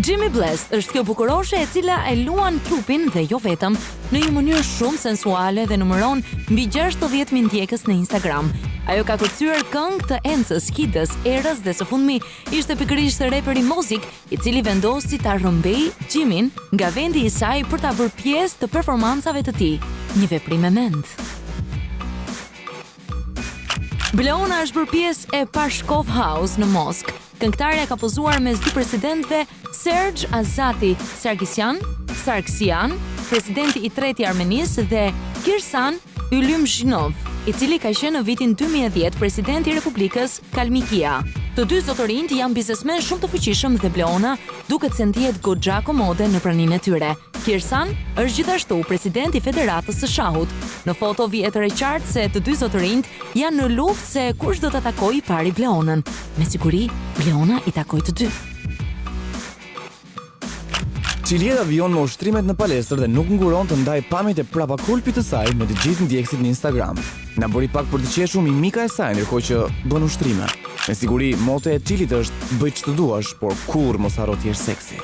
Jimmy Blessed është kjo bukuroshe e cila e luan trupin dhe jo vetëm në një mënyrë shumë sensuale dhe numëron mbi 60.000 ndjekës në Instagram. Ajo ka kërcyer këngë të Encës, Hidës, Erës dhe së fundmi ishte pikërisht reperi Mozik, i cili vendosi ta rrëmbej Jimin nga vendi i saj për ta bërë pjesë të performancave të tij. Një veprim me mend. Bleona është bërë pjesë e Pashkov House në Moskë. Këngëtarja ka pozuar mes dy presidentëve, Serge Azati Sargsyan, presidenti i tretë i Armenisë, dhe Kirsan Ylymzhinov, i cili ka qenë në vitin 2010 presidenti i Republikës Kalmikia. Të dy zotërinjt janë biznesmen shumë të fuqishëm dhe Bleona duket se ndihet goxha komode në praninë e tyre. Kirsan është gjithashtu presidenti i Federatës së Shahut. Në foto vihet e qartë se të dy zotërinjt janë në luftë se kush do ta takojë pari Bleonën. Me siguri, Bleona i takoi të dy. Çilieta vijon me ushtrimet në palestër dhe nuk nguron të ndaj pamjet e prapakulpit të saj me të gjithë ndjekësit në Instagram. Na bëri pak për të qeshur mimika e saj ndërkohë që bën ushtrime. Me siguri, moto e Çilit është bëj ç'të duash, por kurrë mos harro të jesh seksi.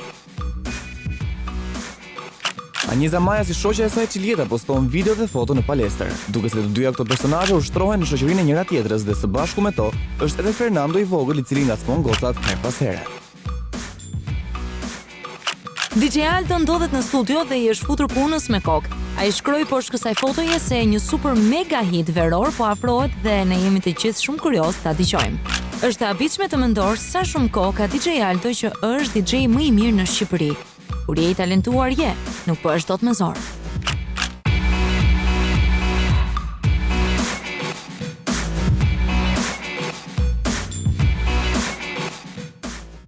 Aniza Maja si shoqja e saj Çilieta poston video dhe foto në palestër, duke se të dyja këto personazhe ushtrohen në shoqërinë e njëra tjetrës dhe së bashku me to është edhe Fernando i vogël i cili ngacmon gocat her pas here. DJ Alto ndodhet në studio dhe i është futur punës me kokë. Ai shkroi poshtë kësaj fotoje se një super mega hit veror po afrohet dhe ne jemi të gjithë shumë kurioz ta dëgjojmë. Është e habitshme të mendosh sa shumë kohë ka DJ Alto që është DJ më i mirë në Shqipëri. Kur je i talentuar je, nuk po është dot me zor.